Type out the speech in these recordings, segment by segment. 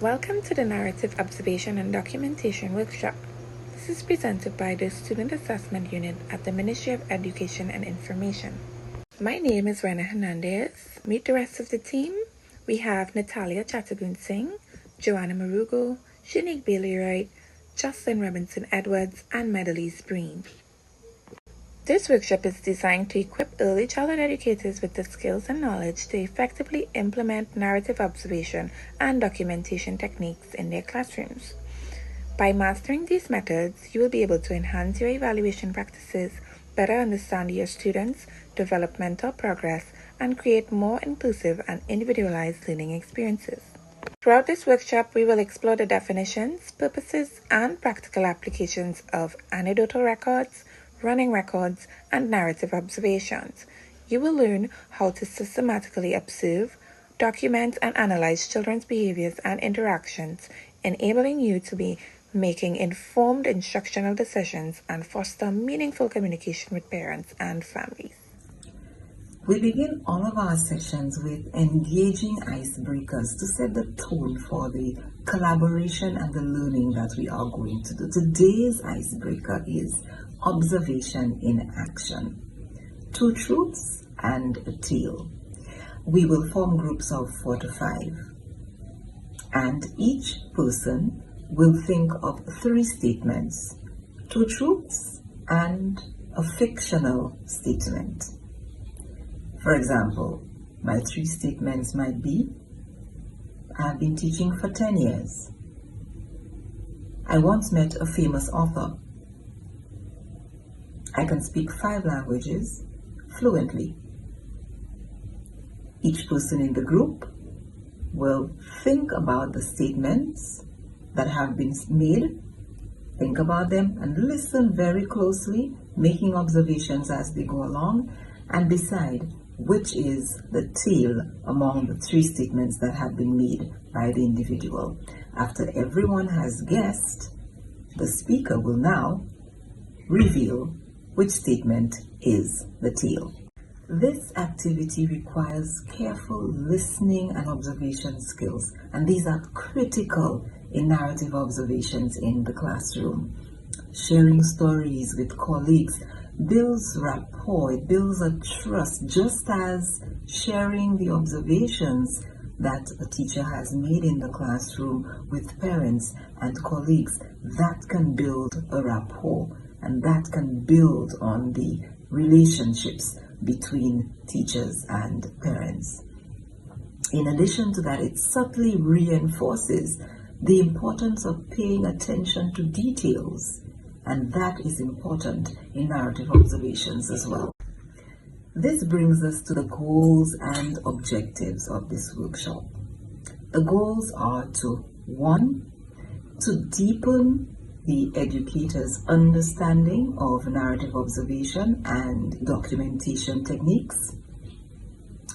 Welcome to the Narrative Observation and Documentation Workshop. This is presented by the Student Assessment Unit at the Ministry of Education and Information. My name is Rena Hernandez. Meet the rest of the team. We have Natalia Chattergoon Singh, Joanna Marugo, Shanique Bailey-Wright, Jocelyn Robinson-Edwards, and Medalise Breen. This workshop is designed to equip early childhood educators with the skills and knowledge to effectively implement narrative observation and documentation techniques in their classrooms. By mastering these methods, you will be able to enhance your evaluation practices, better understand your students' developmental progress, and create more inclusive and individualized learning experiences. Throughout this workshop, we will explore the definitions, purposes, and practical applications of anecdotal records, running records, and narrative observations. You will learn how to systematically observe, document, and analyze children's behaviors and interactions, enabling you to be making informed instructional decisions and foster meaningful communication with parents and families. We begin all of our sessions with engaging icebreakers to set the tone for the collaboration and the learning that we are going to do. Today's icebreaker is observation in action. Two truths and a tale. We will form groups of 4 to 5, and each person will think of 3 statements, 2 truths and a fictional statement. For example, my 3 statements might be: I have been teaching for 10 years. I once met a famous author. I can speak 5 languages fluently. Each person in the group will think about the statements that have been made, think about them, and listen very closely, making observations as they go along, and decide which is the tale among the 3 statements that have been made by the individual. After everyone has guessed, the speaker will now reveal which statement is the tale. This activity requires careful listening and observation skills, and these are critical in narrative observations in the classroom. Sharing stories with colleagues builds rapport, it builds a trust, just as sharing the observations that a teacher has made in the classroom with parents and colleagues. That can build a rapport, and that can build on the relationships between teachers and parents. In addition to that, it subtly reinforces the importance of paying attention to details, and that is important in narrative observations as well. This brings us to the goals and objectives of this workshop. The goals are to 1. To deepen the educator's understanding of narrative observation and documentation techniques.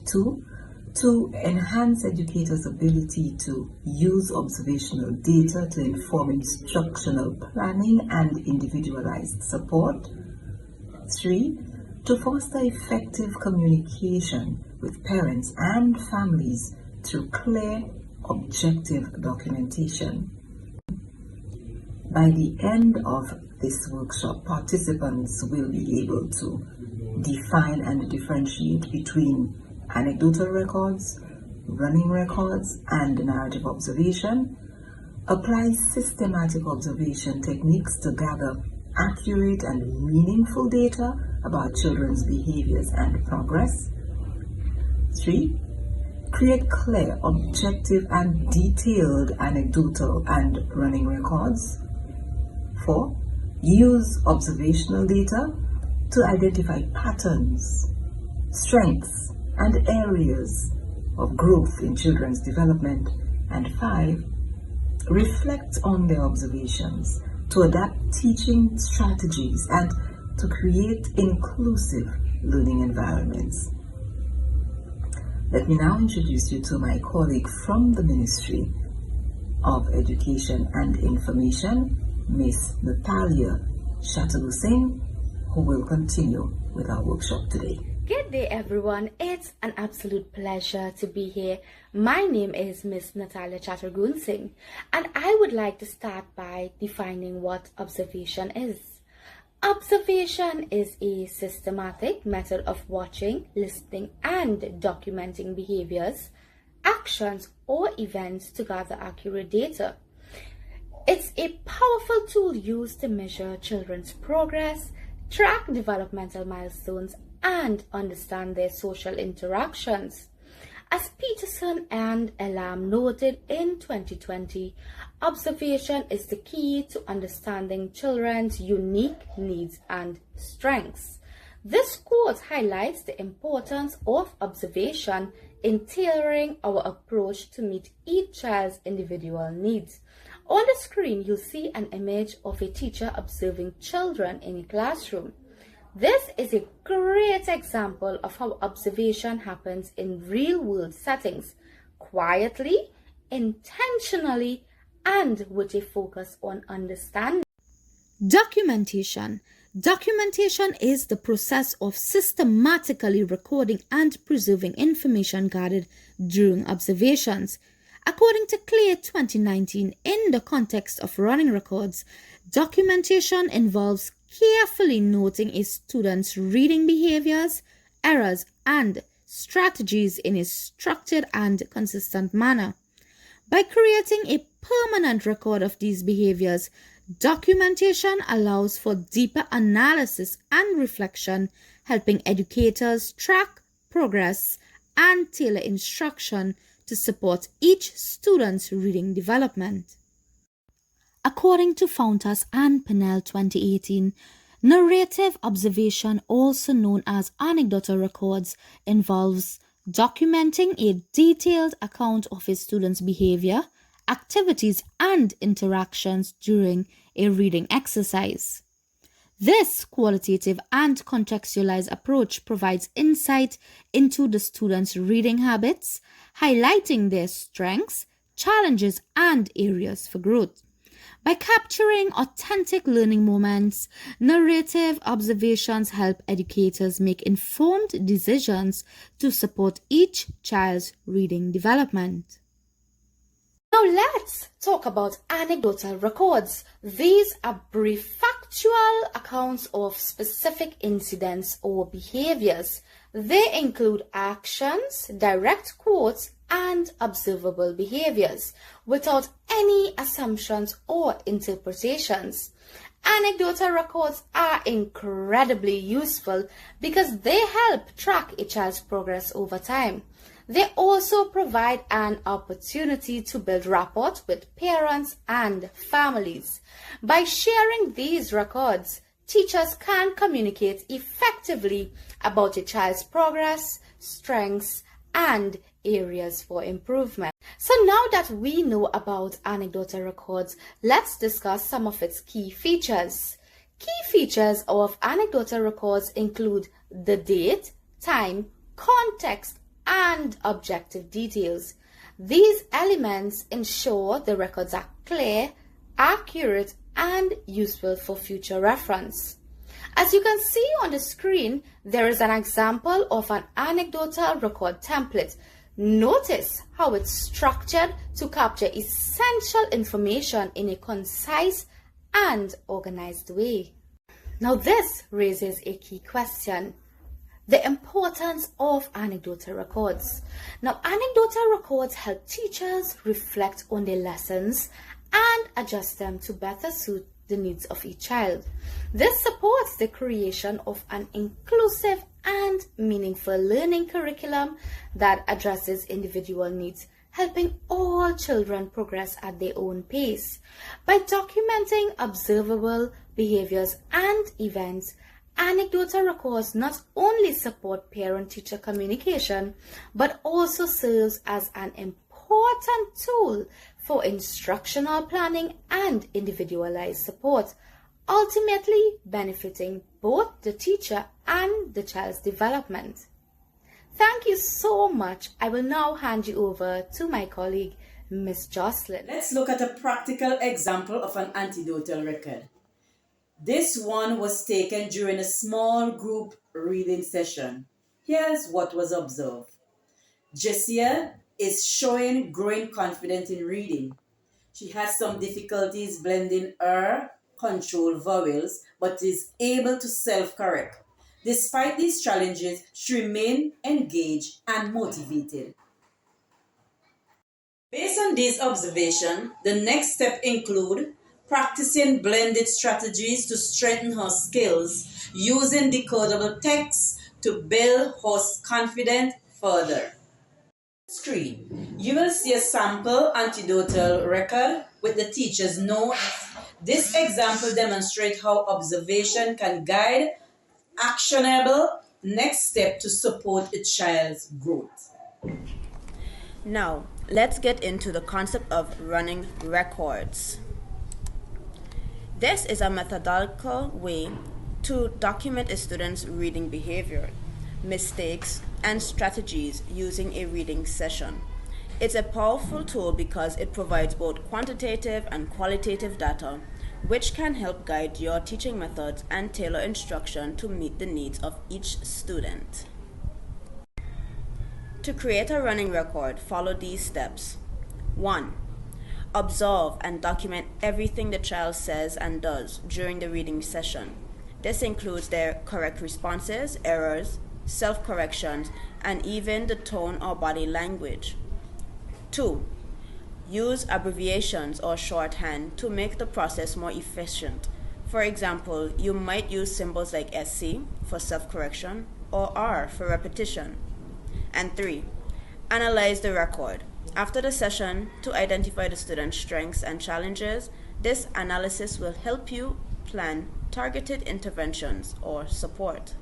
2. To enhance educators' ability to use observational data to inform instructional planning and individualized support. 3. To foster effective communication with parents and families through clear, objective documentation. By the end of this workshop, participants will be able to define and differentiate between anecdotal records, running records, and narrative observation, apply systematic observation techniques to gather accurate and meaningful data about children's behaviors and progress. 3. Create clear, objective, and detailed anecdotal and running records. 4. Use observational data to identify patterns, strengths, and areas of growth in children's development. And 5. Reflect on their observations to adapt teaching strategies and to create inclusive learning environments. Let me now introduce you to my colleague from the Ministry of Education and Information, Miss Natalia Chattergoon Singh, who will continue with our workshop today. Good day, everyone. It's an absolute pleasure to be here. My name is Miss Natalia Chattergoon Singh, and I would like to start by defining what observation is. Observation is a systematic method of watching, listening, and documenting behaviors, actions, or events to gather accurate data. It's a powerful tool used to measure children's progress, track developmental milestones, and understand their social interactions. As Peterson and Elam noted in 2020, observation is the key to understanding children's unique needs and strengths. This quote highlights the importance of observation in tailoring our approach to meet each child's individual needs. On the screen, you'll see an image of a teacher observing children in a classroom. This is a great example of how observation happens in real-world settings, quietly, intentionally, and with a focus on understanding. Documentation. Documentation is the process of systematically recording and preserving information gathered during observations. According to Clay 2019, in the context of running records, documentation involves carefully noting a student's reading behaviors, errors, and strategies in a structured and consistent manner. By creating a permanent record of these behaviors, documentation allows for deeper analysis and reflection, helping educators track progress and tailor instruction to support each student's reading development. According to Fountas and Pinnell 2018, narrative observation, also known as anecdotal records, involves documenting a detailed account of a student's behavior, activities, and interactions during a reading exercise. This qualitative and contextualized approach provides insight into the student's reading habits, highlighting their strengths, challenges, and areas for growth. By capturing authentic learning moments, narrative observations help educators make informed decisions to support each child's reading development. Now let's talk about anecdotal records. These are brief factual accounts of specific incidents or behaviors. They include actions, direct quotes, and observable behaviors without any assumptions or interpretations. Anecdotal records are incredibly useful because they help track a child's progress over time. They also provide an opportunity to build rapport with parents and families. By sharing these records, teachers can communicate effectively about a child's progress, strengths, and areas for improvement. So now that we know about anecdotal records, let's discuss some of its key features. Key features of anecdotal records include the date, time, context, and objective details. These elements ensure the records are clear, accurate, and useful for future reference. As you can see on the screen, there is an example of an anecdotal record template. Notice how it's structured to capture essential information in a concise and organized way. Now this raises a key question: the importance of anecdotal records. Now, anecdotal records help teachers reflect on their lessons and adjust them to better suit the needs of each child. This supports the creation of an inclusive and meaningful learning curriculum that addresses individual needs, helping all children progress at their own pace. By documenting observable behaviors and events, anecdotal records not only support parent-teacher communication, but also serves as an important tool for instructional planning and individualized support, ultimately benefiting both the teacher and the child's development. Thank you so much. I will now hand you over to my colleague, Miss Jocelyn. Let's look at a practical example of an anecdotal record. This one was taken during a small group reading session. Here's what was observed. Jessia is showing growing confidence in reading. She has some difficulties blending her control vowels, but is able to self-correct. Despite these challenges, she remained engaged and motivated. Based on these observations, the next step include practicing blended strategies to strengthen her skills, using decodable text to build her confidence further. Screen. You will see a sample anecdotal record with the teacher's notes. This example demonstrates how observation can guide actionable next step to support a child's growth. Now, let's get into the concept of running records. This is a methodological way to document a student's reading behavior, mistakes, and strategies using a reading session. It's a powerful tool because it provides both quantitative and qualitative data, which can help guide your teaching methods and tailor instruction to meet the needs of each student. To create a running record, follow these steps. 1. Observe and document everything the child says and does during the reading session. This includes their correct responses, errors, self-corrections, and even the tone or body language. 2. Use abbreviations or shorthand to make the process more efficient. For example, you might use symbols like SC for self-correction or R for repetition. And 3. Analyze the record. After the session, to identify the student's strengths and challenges, this analysis will help you plan targeted interventions or support.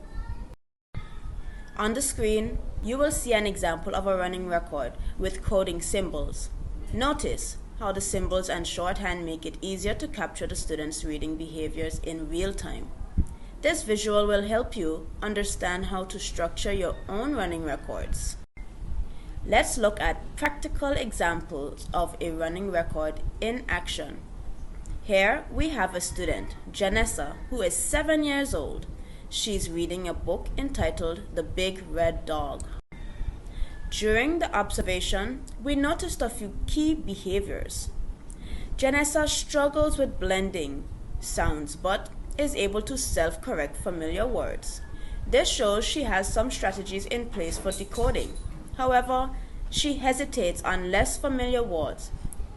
On the screen, you will see an example of a running record with coding symbols. Notice how the symbols and shorthand make it easier to capture the student's reading behaviors in real time. This visual will help you understand how to structure your own running records. Let's look at practical examples of a running record in action. Here we have a student, Janessa, who is 7 years old. She's reading a book entitled The Big Red Dog. During the observation, we noticed a few key behaviors. Janessa struggles with blending sounds but is able to self-correct familiar words. This shows she has some strategies in place for decoding. However, she hesitates on less familiar words,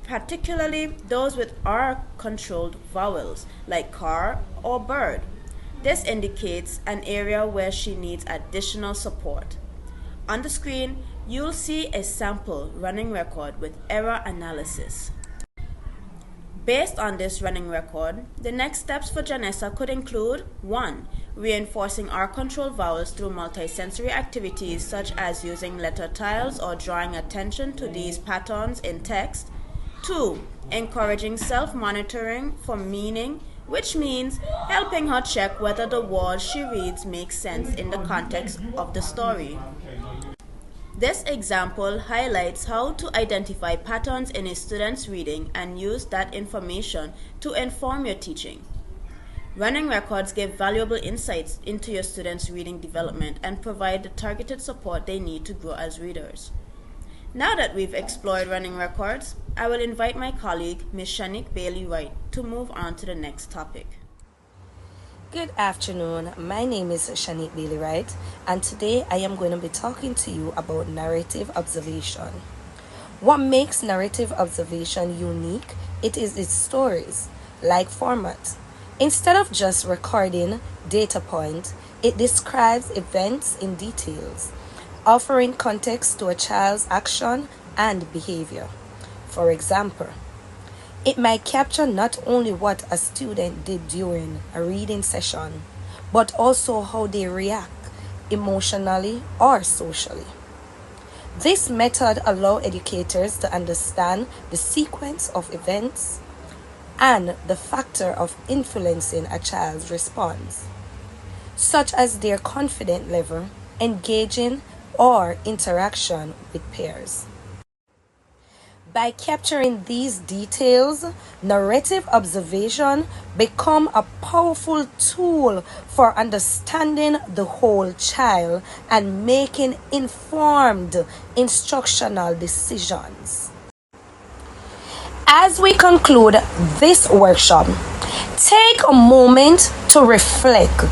particularly those with R-controlled vowels like car or bird. This indicates an area where she needs additional support. On the screen, you'll see a sample running record with error analysis. Based on this running record, the next steps for Janessa could include 1. Reinforcing R-controlled vowels through multisensory activities such as using letter tiles or drawing attention to these patterns in text. 2. Encouraging self-monitoring for meaning, which means helping her check whether the words she reads make sense in the context of the story. This example highlights how to identify patterns in a student's reading and use that information to inform your teaching. Running records give valuable insights into your students' reading development and provide the targeted support they need to grow as readers. Now that we've explored running records, I will invite my colleague, Ms. Shanique Bailey-Wright, to move on to the next topic. Good afternoon, my name is Shanique Bailey-Wright, and today I am going to be talking to you about narrative observation. What makes narrative observation unique? It is its stories-like format. Instead of just recording data points, it describes events in details, offering context to a child's action and behavior. For example, it might capture not only what a student did during a reading session, but also how they react emotionally or socially. This method allows educators to understand the sequence of events and the factor of influencing a child's response, such as their confidence level, engaging, or interaction with peers. By capturing these details, narrative observation become a powerful tool for understanding the whole child and making informed instructional decisions. As we conclude this workshop, take a moment to reflect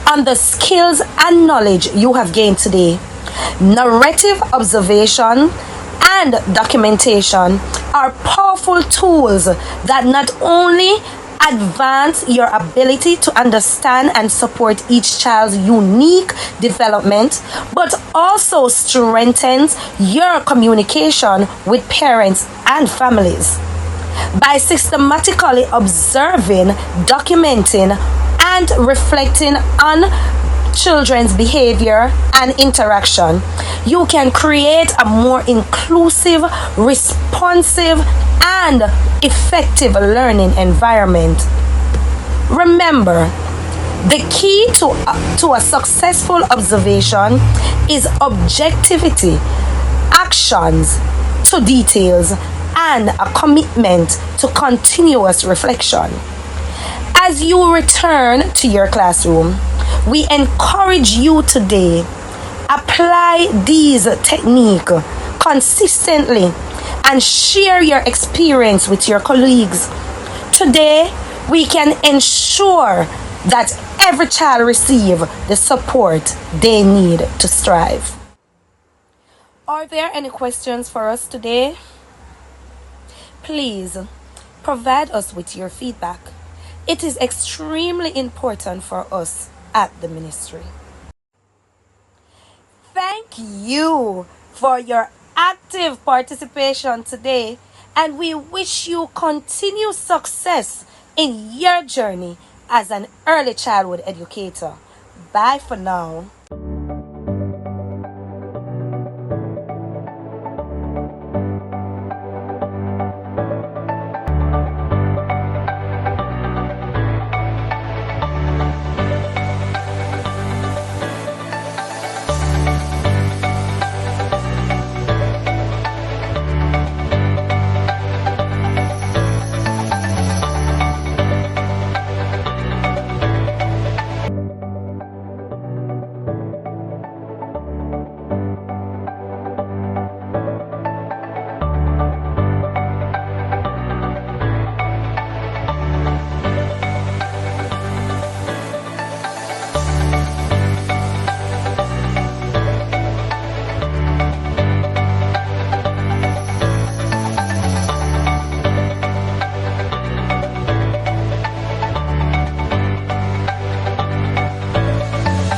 on the skills and knowledge you have gained today. Narrative observation and documentation are powerful tools that not only advance your ability to understand and support each child's unique development, but also strengthens your communication with parents and families. By systematically observing, documenting, and reflecting on children's behavior and interaction, you can create a more inclusive, responsive, and effective learning environment. Remember, the key to a successful observation is objectivity, actions to details, and a commitment to continuous reflection. As you return to your classroom, we encourage you today, apply these techniques consistently and share your experience with your colleagues. Today, we can ensure that every child receive the support they need to strive. Are there any questions for us today? Please provide us with your feedback. It is extremely important for us at the ministry. Thank you for your active participation today, and we wish you continued success in your journey as an early childhood educator. Bye for now.